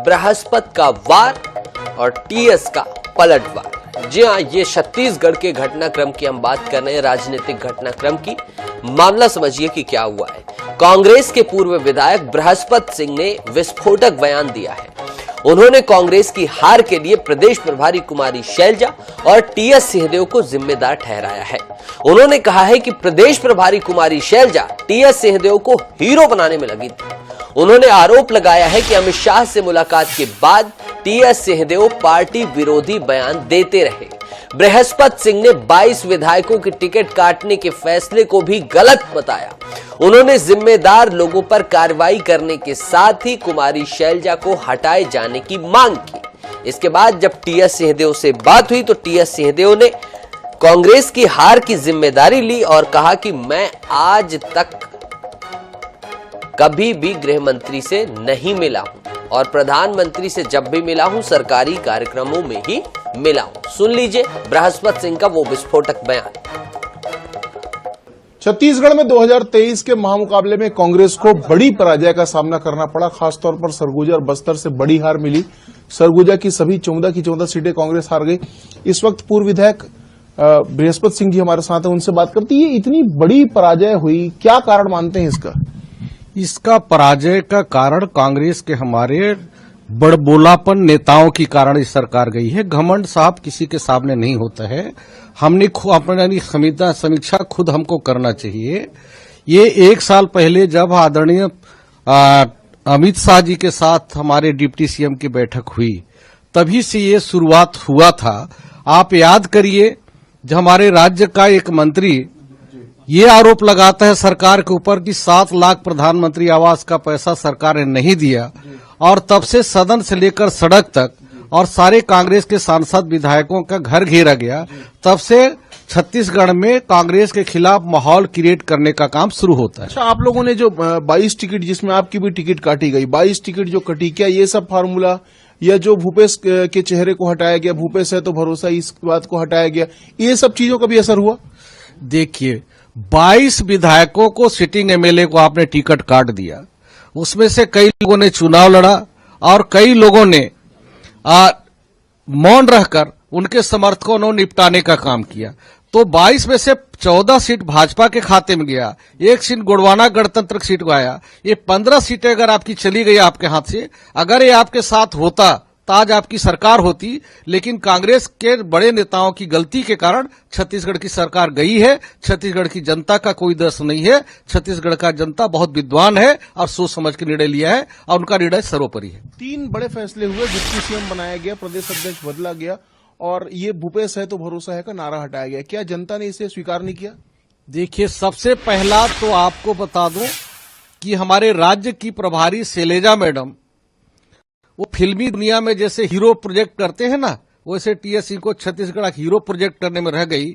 बृहस्पति का वार और टीएस का पलटवार। जी हां, ये छत्तीसगढ़ के घटनाक्रम की हम बात कर रहे हैं, राजनीतिक घटनाक्रम की। मामला समझिए कि क्या हुआ है। कांग्रेस के पूर्व विधायक बृहस्पति सिंह ने विस्फोटक बयान दिया है। उन्होंने कांग्रेस की हार के लिए प्रदेश प्रभारी कुमारी शैलजा और टीएस सिंहदेव को जिम्मेदार ठहराया है। उन्होंने कहा है कि प्रदेश प्रभारी कुमारी शैलजा टीएस सिंहदेव को हीरो बनाने में लगी थी। उन्होंने आरोप लगाया है कि अमित शाह से मुलाकात के बाद टीएस सिंहदेव पार्टी विरोधी बयान देते रहे। बृहस्पति सिंह ने 22 विधायकों की टिकट काटने के फैसले को भी गलत बताया। उन्होंने जिम्मेदार लोगों पर कार्रवाई करने के साथ ही कुमारी शैलजा को हटाए जाने की मांग की। इसके बाद जब टीएस सिंहदेव से बात हुई तो टीएस सिंहदेव ने कांग्रेस की हार की जिम्मेदारी ली और कहा कि मैं आज तक कभी भी गृह मंत्री से नहीं मिला हूं और प्रधानमंत्री से जब भी मिला हूं सरकारी कार्यक्रमों में ही मिला हूं। सुन लीजिए बृहस्पति सिंह का वो विस्फोटक बयान। छत्तीसगढ़ में 2023 के महामुकाबले में कांग्रेस को बड़ी पराजय का सामना करना पड़ा। खासतौर पर सरगुजा और बस्तर से बड़ी हार मिली। सरगुजा की सभी 14 की 14 सीटें कांग्रेस हार गई। इस वक्त पूर्व विधायक बृहस्पति सिंह जी हमारे साथ हैं, उनसे बात करती है। इतनी बड़ी पराजय हुई, क्या कारण मानते हैं इसका? इसका पराजय का कारण कांग्रेस के हमारे बड़बोलापन नेताओं के कारण इस सरकार गई है। घमंड साहब किसी के सामने नहीं होता है। हमने अपनी समीक्षा खुद हमको करना चाहिए। ये एक साल पहले जब आदरणीय अमित शाह जी के साथ हमारे डिप्टी सीएम की बैठक हुई, तभी से ये शुरुआत हुआ था। आप याद करिए, जब हमारे राज्य का एक मंत्री ये आरोप लगाता है सरकार के ऊपर कि 7 लाख प्रधानमंत्री आवास का पैसा सरकार ने नहीं दिया, और तब से सदन से लेकर सड़क तक और सारे कांग्रेस के सांसद विधायकों का घर घेरा गया। तब से छत्तीसगढ़ में कांग्रेस के खिलाफ माहौल क्रिएट करने का काम शुरू होता है। अच्छा, आप लोगों ने जो 22 टिकट, जिसमें आपकी भी टिकट काटी गई, 22 टिकट जो कटी, क्या ये सब फार्मूला या जो भूपेश के चेहरे को हटाया गया, भूपेश है तो भरोसा, इस बात को हटाया गया, ये सब चीजों का भी असर हुआ? देखिए, 22 विधायकों को, सिटिंग एमएलए को आपने टिकट काट दिया। उसमें से कई लोगों ने चुनाव लड़ा और कई लोगों ने मौन रहकर उनके समर्थकों ने निपटाने का काम किया। तो 22 में से 14 सीट भाजपा के खाते में गया, 1 सीट गोंडवाना गणतंत्र सीट को आया। ये 15 सीटें अगर आपकी चली गई आपके हाथ से, अगर ये आपके साथ होता तो आज आपकी सरकार होती। लेकिन कांग्रेस के बड़े नेताओं की गलती के कारण छत्तीसगढ़ की सरकार गई है। छत्तीसगढ़ की जनता का कोई दोष नहीं है। छत्तीसगढ़ का जनता बहुत विद्वान है और सोच समझ के निर्णय लिया है और उनका निर्णय सर्वोपरि है। 3 बड़े फैसले हुए। डिप्टी सीएम बनाया गया, प्रदेश अध्यक्ष बदला गया और ये भूपेश है तो भरोसा है का नारा हटाया गया। क्या जनता ने इसे स्वीकार नहीं किया? देखिए, सबसे पहला तो आपको बता दूं कि हमारे राज्य की प्रभारी शैलजा मैडम, वो फिल्मी दुनिया में जैसे हीरो प्रोजेक्ट करते हैं ना, वैसे टीएस सिंह को छत्तीसगढ़ हीरो प्रोजेक्ट करने में रह गई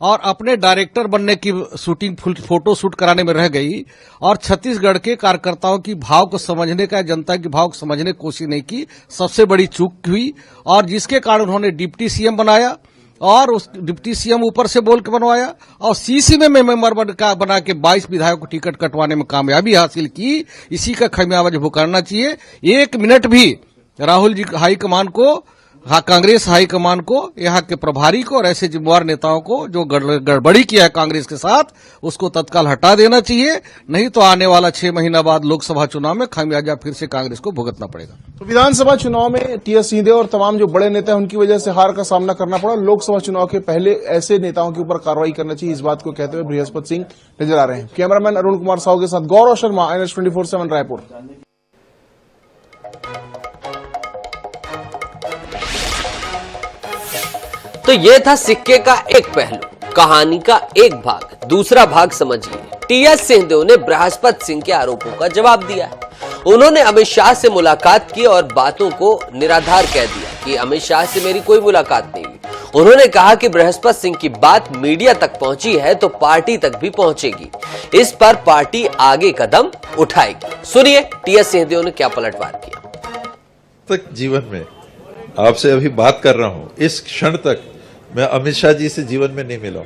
और अपने डायरेक्टर बनने की शूटिंग, फोटो शूट कराने में रह गई और छत्तीसगढ़ के कार्यकर्ताओं की भाव को समझने का, जनता की भाव को समझने की कोशिश नहीं की। सबसे बड़ी चूक हुई और जिसके कारण उन्होंने डिप्टी सीएम बनाया और उस डिप्टी सीएम ऊपर से बोल के बनवाया और सीसी में मेंबर बना के 22 विधायकों को टिकट कटवाने में कामयाबी हासिल की। इसी का खमियाजा भुगतना चाहिए। 1 मिनट भी राहुल जी हाईकमान को, कांग्रेस हाईकमान को, यहाँ के प्रभारी को और ऐसे जिम्मेवार नेताओं को जो गड़बड़ी किया है कांग्रेस के साथ, उसको तत्काल हटा देना चाहिए। नहीं तो आने वाला 6 महीना बाद लोकसभा चुनाव में खामियाजा फिर से कांग्रेस को भुगतना पड़ेगा। तो विधानसभा चुनाव में टीएस सिंहदेव और तमाम जो बड़े नेता हैं उनकी वजह से हार का सामना करना पड़ा। लोकसभा चुनाव के पहले ऐसे नेताओं के ऊपर कार्रवाई करना चाहिए, इस बात को कहते हुए बृहस्पति सिंह नजर आ रहे हैं। कैमरामैन अरुण कुमार साहू के साथ गौरव शर्मा, NH 24/7 रायपुर। तो ये था सिक्के का एक पहलू, कहानी का एक भाग। दूसरा भाग समझिए। टीएस सिंहदेव ने बृहस्पति सिंह के आरोपों का जवाब दिया है। उन्होंने अमित शाह से मुलाकात की और बातों को निराधार कह दिया कि अमित शाह से मेरी कोई मुलाकात नहीं हुई। उन्होंने कहा कि बृहस्पति सिंह की बात मीडिया तक पहुंची है तो पार्टी तक भी पहुंचेगी। इस पर पार्टी आगे कदम उठाएगी। सुनिए टीएस सिंहदेव ने क्या पलटवार किया। तक जीवन में आपसे अभी बात कर रहा हूं, इस क्षण तक मैं अमित शाह जी से जीवन में नहीं मिला।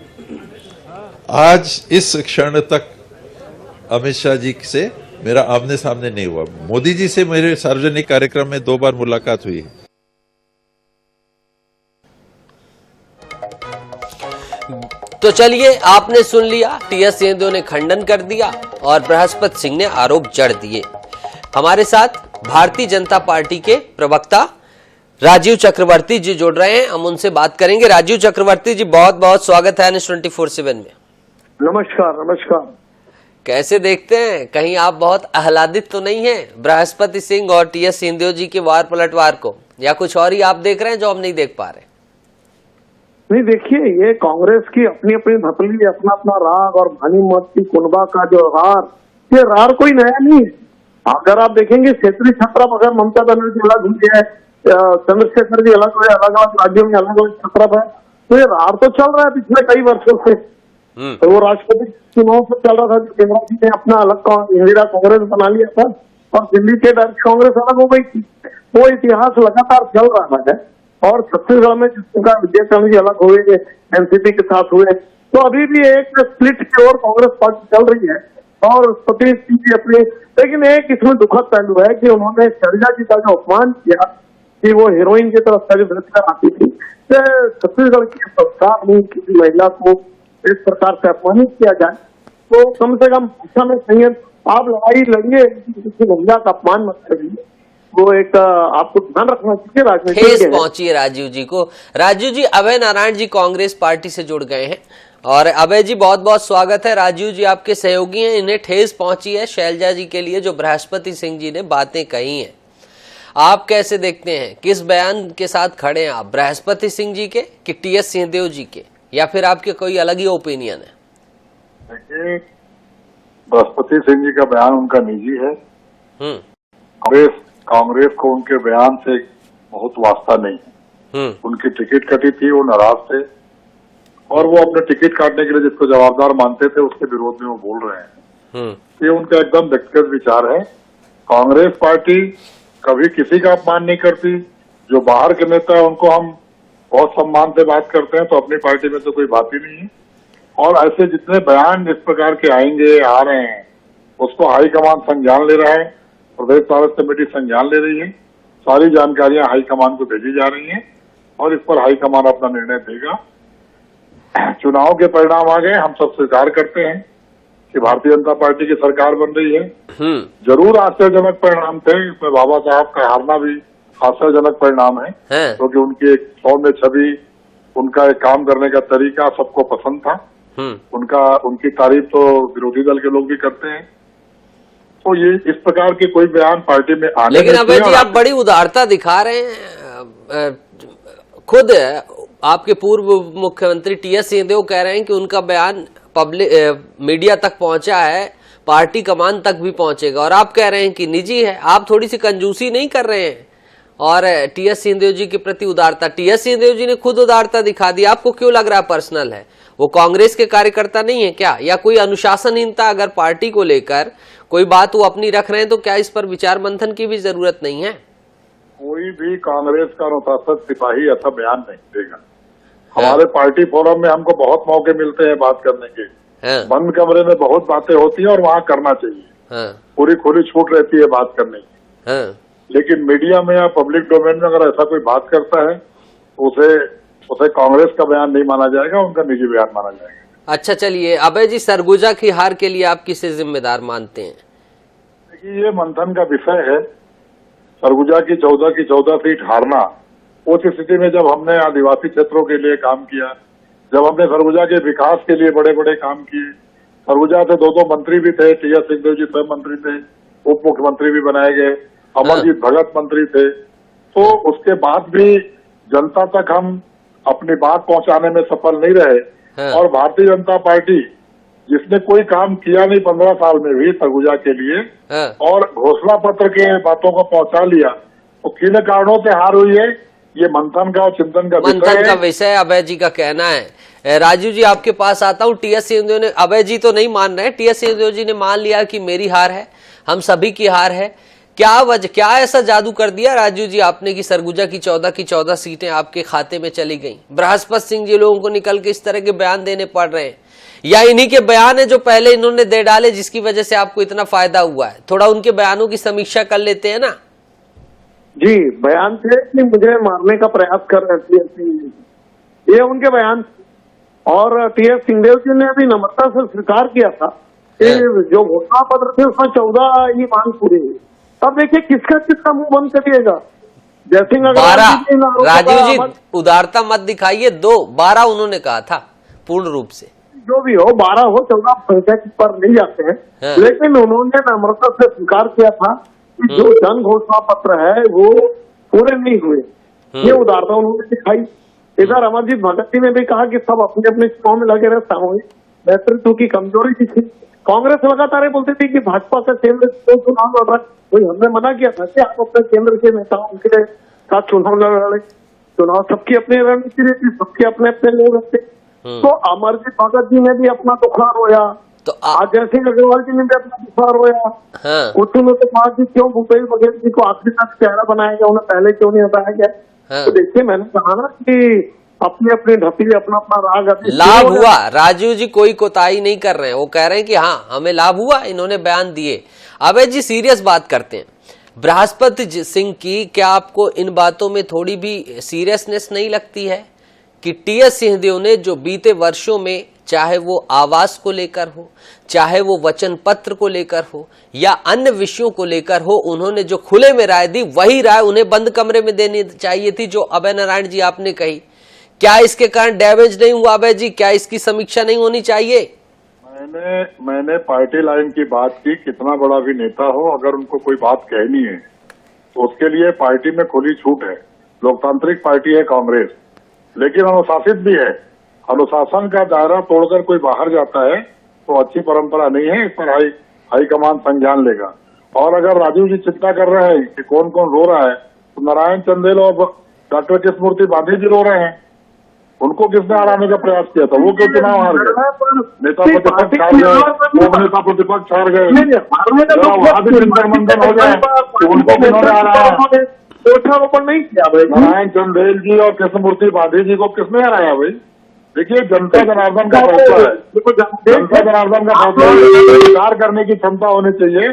आज इस क्षण तक अमित शाह जी से मेरा आमने सामने नहीं हुआ। मोदी जी से मेरे सार्वजनिक कार्यक्रम में 2 बार मुलाकात हुई है। तो चलिए, आपने सुन लिया, टीएस सिंहदेव ने खंडन कर दिया और बृहस्पति सिंह ने आरोप जड़ दिए। हमारे साथ भारतीय जनता पार्टी के प्रवक्ता राजीव चक्रवर्ती जी जुड़ रहे हैं, हम उनसे बात करेंगे। राजीव चक्रवर्ती जी, बहुत बहुत स्वागत है न्यूज़ 24/7 में। नमस्कार। नमस्कार। कैसे देखते हैं, कहीं आप बहुत आह्लादित तो नहीं है बृहस्पति सिंह और टीएस सिंहदेव जी के वार पलटवार को, या कुछ और ही आप देख रहे हैं जो हम नहीं देख पा रहे? नहीं, देखिए, ये कांग्रेस की अपनी अपनी धपली, अपना अपना राग और भानी मत की कुनबा का जो रार, ये रार कोई नया नहीं है। अगर आप देखेंगे क्षेत्रीय छत्रा, अगर ममता बनर्जी अलग हुई है, चंद्रशेखर जी अलग हुए, अलग अलग राज्यों में अलग अलग छत्रा है, तो ये रार तो चल रहा है पिछले कई वर्षों से। तो वो राष्ट्रपति चुनाव से चल रहा था, शिवराज जी ने अपना अलग इंदिरा कांग्रेस बना लिया था और दिल्ली के कांग्रेस अलग हो गई थी। वो इतिहास लगातार चल रहा है। और छत्तीसगढ़ में जिस प्रकार विजय चंद्र जी अलग हुए, एनसीपी के साथ हुए, तो अभी भी एक स्प्लिट की ओर कांग्रेस पार्टी चल रही है। और सतीश सिंह जी अपने, लेकिन एक इसमें दुखद पहलू है कि उन्होंने शैलजा जी का जो अपमान किया कि वो हीरोइन की तरफ सज धज कर आती थी, छत्तीसगढ़ की संस्कार नहीं, किसी महिला को इस प्रकार से अपमानित किया जाए, तो कम से कम भाषा में संयम। आप लड़ाई लड़िए, किसी महिला का अपमान मत करिए, वो एक आपको ध्यान रखना चाहिए। राजनीति ठेस पहुंची है राजीव जी को। राजीव जी, अभय नारायण जी कांग्रेस पार्टी से जुड़ गए हैं, और अभय जी बहुत बहुत स्वागत है। राजीव जी आपके सहयोगी हैं, इन्हें ठेस पहुंची है शैलजा जी के लिए जो बृहस्पति सिंह जी ने बातें कही हैं। आप कैसे देखते हैं, किस बयान के साथ खड़े हैं आप, बृहस्पति सिंह जी के कि टीएस सिंहदेव जी के, या फिर आपके कोई अलग ही ओपिनियन है? देखिए, बृहस्पति सिंह जी का बयान उनका निजी है। कांग्रेस को उनके बयान से बहुत वास्ता नहीं है। उनकी टिकट कटी थी, वो नाराज थे, और वो अपने टिकट काटने के लिए जिसको जवाबदार मानते थे उसके विरोध में वो बोल रहे हैं। ये उनका एकदम व्यक्तिगत विचार है। कांग्रेस पार्टी कभी किसी का अपमान नहीं करती। जो बाहर के नेता है उनको हम बहुत सम्मान से बात करते हैं, तो अपनी पार्टी में तो कोई बात ही नहीं है। और ऐसे जितने बयान इस प्रकार के आएंगे, आ रहे हैं, उसको हाईकमान संज्ञान ले रहा है, प्रदेश कांग्रेस कमेटी संज्ञान ले रही है। सारी जानकारियां हाईकमान को भेजी जा रही हैं और इस पर हाईकमान अपना निर्णय देगा। चुनाव के परिणाम आ गए, हम सब स्वीकार करते हैं कि भारतीय जनता पार्टी की सरकार बन रही है। जरूर आश्चर्यजनक परिणाम थे, इसमें बाबा साहब का हारना भी आश्चर्यजनक परिणाम है, क्योंकि उनकी एक सौम्य छवि, उनका एक काम करने का तरीका सबको पसंद था। उनकी तारीफ तो विरोधी दल के लोग भी करते हैं। तो ये इस प्रकार के कोई बयान पार्टी में आने, लेकिन अभय जी आप बड़ी उदारता दिखा रहे हैं। खुद आपके पूर्व मुख्यमंत्री टीएस सिंहदेव कह रहे हैं कि उनका बयान पब्लिक मीडिया तक पहुंचा है, पार्टी कमान तक भी पहुंचेगा, और आप कह रहे हैं कि निजी है। आप थोड़ी सी कंजूसी नहीं कर रहे हैं? और टीएस सिंहदेव जी के प्रति उदारता, टीएस सिंहदेव जी ने खुद उदारता दिखा दी, आपको क्यों लग रहा है पर्सनल है? वो कांग्रेस के कार्यकर्ता नहीं है क्या, या कोई अनुशासनहीनता अगर पार्टी को लेकर कोई बात वो अपनी रख रहे हैं, तो क्या इस पर विचार मंथन की भी जरूरत नहीं है? कोई भी कांग्रेस का अनुशासित सिपाही ऐसा बयान नहीं देगा। हमारे पार्टी फोरम में हमको बहुत मौके मिलते हैं बात करने के। बंद कमरे में बहुत बातें होती हैं और वहाँ करना चाहिए। पूरी खुली छूट रहती है बात करने की। लेकिन मीडिया में या पब्लिक डोमेन में अगर ऐसा कोई बात करता है, उसे कांग्रेस का बयान नहीं माना जाएगा, उनका निजी बयान माना जाएगा। अच्छा, चलिए अभय जी, सरगुजा की हार के लिए आप किसे जिम्मेदार मानते हैं? देखिए, ये मंथन का विषय है। सरगुजा की 14 सीट हारना, उस स्थिति में जब हमने आदिवासी क्षेत्रों के लिए काम किया, जब हमने सरगुजा के विकास के लिए बड़े बड़े काम किए, सरगुजा से 2 मंत्री भी थे, टीएस सिंहदेव जी स्वयं मंत्री थे, उप मुख्यमंत्री भी बनाए गए, अमरजीत भगत मंत्री थे, तो उसके बाद भी जनता तक हम अपनी बात पहुंचाने में सफल नहीं रहे। और भारतीय जनता पार्टी, जिसने कोई काम किया नहीं 15 साल में भी सरगुजा के लिए, और घोषणा पत्र के बातों को पहुंचा लिया, तो किन कारणों से हार हुई है, ये मंथन का और चिंतन का विषय अभय जी का कहना है। राजीव जी आपके पास आता हूँ। टीएस सिंहदेव ने, अभय जी तो नहीं मान रहे, टीएस सिंहदेव जी ने मान लिया कि मेरी हार है, हम सभी की हार है। क्या ऐसा जादू कर दिया राजीव जी आपने कि सरगुजा की 14 सीटें आपके खाते में चली गई? बृहस्पति सिंह जी लोगों को निकल के इस तरह के बयान देने पड़ रहे हैं या इन्हीं के बयान है जो पहले इन्होंने दे डाले जिसकी वजह से आपको इतना फायदा हुआ है? थोड़ा उनके बयानों की समीक्षा कर लेते हैं ना। जी, बयान थे कि मुझे मारने का प्रयास कर रहे थे, ये उनके बयान थे। और टीएस सिंहदेव जी ने अभी नम्रता से स्वीकार किया था कि जो घोषणा पत्र थे उसमें 14 ही मांग पूरी हुई। तब देखिए किसका मुंह बंद करिएगा। जयसिंह 12 राजीव जी, उदारता मत दिखाइए, 12 उन्होंने कहा था पूर्ण रूप से। जो भी हो, 12 हो 14 संख्या पर नहीं जाते हैं, लेकिन उन्होंने नम्रता से स्वीकार किया था कि जो जन घोषणा पत्र है वो पूरे नहीं हुए। ये उदारता उन्होंने दिखाई। इधर अमरजीत भगत जी ने भी कहा कि सब अपने अपने चुनाव में लगे रहे, सामूहिक नेतृत्व की कमजोरी दिखी। कांग्रेस लगातार बोलती थी कि भाजपा का केंद्र चुनाव लड़ रहा है, वही हमने मना किया था कि आप अपने केंद्र के नेताओं के साथ चुनाव लड़ रहे। चुनाव सबकी अपनी रणनीति रहती, सबके अपने अपने लोग रहते। तो अमरजीत भगत जी ने भी अपना दुखड़ा रोया, तो आज जयसिंह अग्रवाल जी ने भी अपना दुखड़ा रोया। कुछ लोगों ने कहा कि क्यों भूपेश बघेल जी को आखिरी तक चेहरा बनाया गया, उन्हें पहले क्यों नहीं हटाया गया। तो देखिए, मैंने कहा ना कि अपनी अपनी ढपी अपना अपना राग लाभ हुआ। राजीव जी कोई कोताही नहीं कर रहे हैं, वो कह रहे हैं कि हाँ हमें लाभ हुआ, इन्होंने बयान दिए। अबे जी सीरियस बात करते हैं, बृहस्पति सिंह की क्या आपको इन बातों में थोड़ी भी सीरियसनेस नहीं लगती है कि टीएस सिंहदेव ने जो बीते वर्षों में, चाहे वो आवास को लेकर हो, चाहे वो वचन पत्र को लेकर हो या अन्य विषयों को लेकर हो, उन्होंने जो खुले में राय दी वही राय उन्हें बंद कमरे में देनी चाहिए थी, जो अभय नारायण जी आपने कही। क्या इसके कारण डैमेज नहीं हुआ अभय जी? क्या इसकी समीक्षा नहीं होनी चाहिए? मैंने पार्टी लाइन की बात की। कितना बड़ा भी नेता हो, अगर उनको कोई बात कहनी है तो उसके लिए पार्टी में खुली छूट है। लोकतांत्रिक पार्टी है कांग्रेस, लेकिन अनुशासित भी है। अनुशासन का दायरा तोड़कर कोई बाहर जाता है तो अच्छी परंपरा नहीं है। इस पर हाईकमान संज्ञान लेगा। और अगर राजीव जी चिंता कर रहे हैं कि कौन कौन रो रहा है, तो नारायण चंदेल और डॉक्टर कृष्णमूर्ति बांधी जी रो रहे हैं। उनको किसने हराने का प्रयास किया था? वो क्यों चुनाव हार गए? नेता प्रतिपक्ष हार गए, नेता प्रतिपक्ष हार गए। वहां भी चिंतन मंथन हो जाए तो उनको किन्होंने हराया? वृक्षारोपण नहीं किया भाई। नारायण चंदेल जी और कृष्णमूर्ति बांधी जी को किसने हराया भाई? देखिए, जनता जनार्दन का फैसला है। जनता जनार्दन का फैसला स्वीकार करने की क्षमता होनी चाहिए।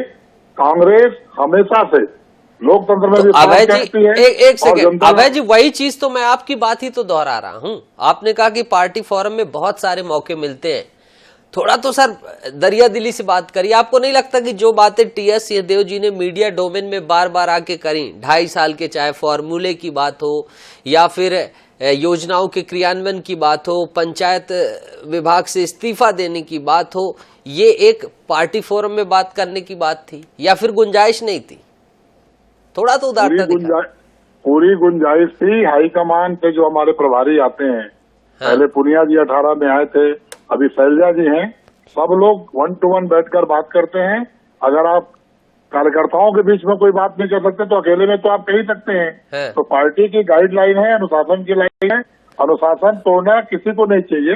कांग्रेस हमेशा से लोकतंत्र में भी अभय जी एक सेकंड, अभय जी वही चीज तो मैं आपकी बात ही तो दोहरा रहा हूं। आपने कहा कि पार्टी फोरम में बहुत सारे मौके मिलते हैं, थोड़ा तो सर दरिया दिली से बात करिए। आपको नहीं लगता कि जो बातें टीएस सिंहदेव जी ने मीडिया डोमेन में बार बार आके करी, 2.5 साल के चाहे फॉर्मूले की बात हो या फिर योजनाओं के क्रियान्वयन की बात हो, पंचायत विभाग से इस्तीफा देने की बात हो, ये एक पार्टी फोरम में बात करने की बात थी या फिर गुंजाइश नहीं थी? थोड़ा तो उदारता दिखा। पूरी गुंजाइश थी। हाईकमान पे जो हमारे प्रभारी आते हैं, पहले पुनिया जी 18 में आए थे, अभी शैलजा जी हैं, सब लोग 1 to 1 बैठकर बात करते हैं। अगर आप कार्यकर्ताओं के बीच में कोई बात नहीं कर सकते तो अकेले में तो आप कह ही सकते हैं। तो पार्टी की गाइडलाइन है, अनुशासन की लाइन है। अनुशासन तोड़ना किसी को नहीं चाहिए,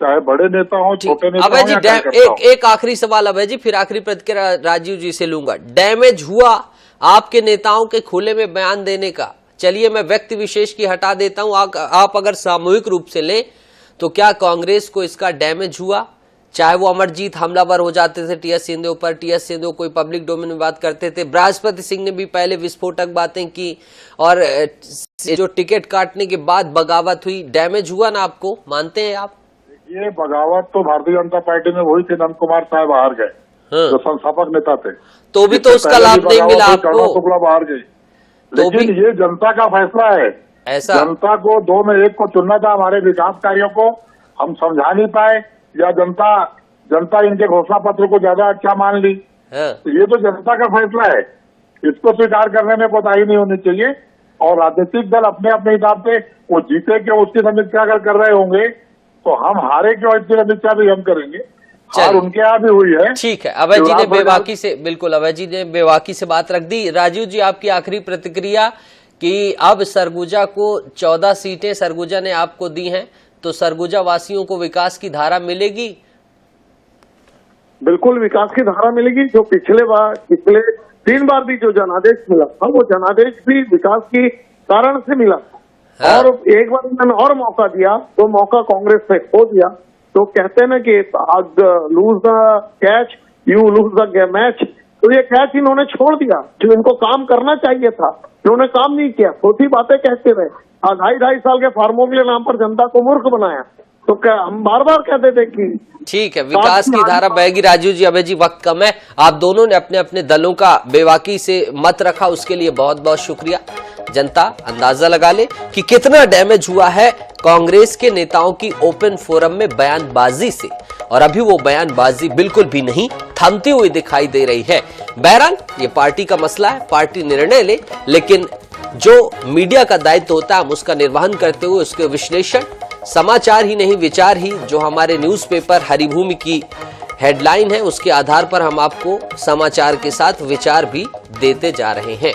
चाहे बड़े नेता हो, छोटे नेता हो। अभय जी एक आखिरी सवाल अभय जी, फिर आखिरी प्रतिक्रिया राजीव जी से लूंगा। डैमेज हुआ आपके नेताओं के खुले में बयान देने का? चलिए मैं व्यक्ति विशेष की हटा देता हूं, आप अगर सामूहिक रूप से लें तो क्या कांग्रेस को इसका डैमेज हुआ? चाहे वो अमरजीत हमलावर हो जाते थे टीएस सिंहदेव पर, टीएस सिंहदेव कोई पब्लिक डोमेन में बात करते थे, बृहस्पति सिंह ने भी पहले विस्फोटक बातें की, और जो टिकट काटने के बाद बगावत हुई, डैमेज हुआ ना आपको? मानते हैं आप? ये बगावत तो भारतीय जनता पार्टी में हुई थी, नंद कुमार साहब हार गए, जो संस्थापक नेता थे, तो भी तो उसका लाभ नहीं मिला आपको, शुक्ला बाहर गई। लेकिन ये जनता का फैसला है। ऐसा जनता को 2 में 1 को चुनना था। हमारे विकास कार्यों को हम समझा नहीं पाए या जनता इनके घोषणा पत्र को ज्यादा अच्छा मान ली। तो ये तो जनता का फैसला है, इसको स्वीकार करने में कोताही नहीं होनी चाहिए। और राजनीतिक दल अपने अपने हिसाब से वो जीते क्यों उसकी समीक्षा अगर कर रहे होंगे तो हम हारे क्यों इसकी समीक्षा भी हम करेंगे। और उनके यहाँ भी हुई है। ठीक है, अभय जी ने बेबाकी से, बिल्कुल अभय जी ने बेबाकी से बात रख दी। राजीव जी आपकी आखिरी प्रतिक्रिया कि अब सरगुजा को 14 सीटें सरगुजा ने आपको दी हैं, तो सरगुजा वासियों को विकास की धारा मिलेगी? बिल्कुल विकास की धारा मिलेगी। जो पिछले 3 बार भी जो जनादेश मिला था, वो जनादेश भी विकास की कारण से मिला था। और एक बार मैंने और मौका दिया, वो मौका कांग्रेस ने खो दिया। तो कहते हैं ना कि lose the catch you lose the match. तो ये कैच इन्होंने छोड़ दिया, जो इनको काम करना चाहिए था इन्होंने काम नहीं किया, छोटी बातें कहते रहे। 2.5 साल के फार्मों के नाम पर जनता को मूर्ख बनाया। तो क्या हम बार बार कहते थे कि ठीक है, विकास की धारा बहेगी। राजू जी, अभय जी, वक्त कम है, आप दोनों ने अपने अपने दलों का बेबाकी से मत रखा, उसके लिए बहुत बहुत शुक्रिया। जनता अंदाजा लगा ले कि कितना डैमेज हुआ है कांग्रेस के नेताओं की ओपन फोरम में बयानबाजी से, और अभी वो बयानबाजी बिल्कुल भी नहीं थमती हुई दिखाई दे रही है। बहरहाल ये पार्टी का मसला है, पार्टी निर्णय ले, लेकिन जो मीडिया का दायित्व होता है हम उसका निर्वहन करते हुए उसके विश्लेषण, समाचार ही नहीं विचार ही, जो हमारे न्यूज़पेपर हरिभूमि की हेडलाइन है उसके आधार पर हम आपको समाचार के साथ विचार भी देते जा रहे हैं।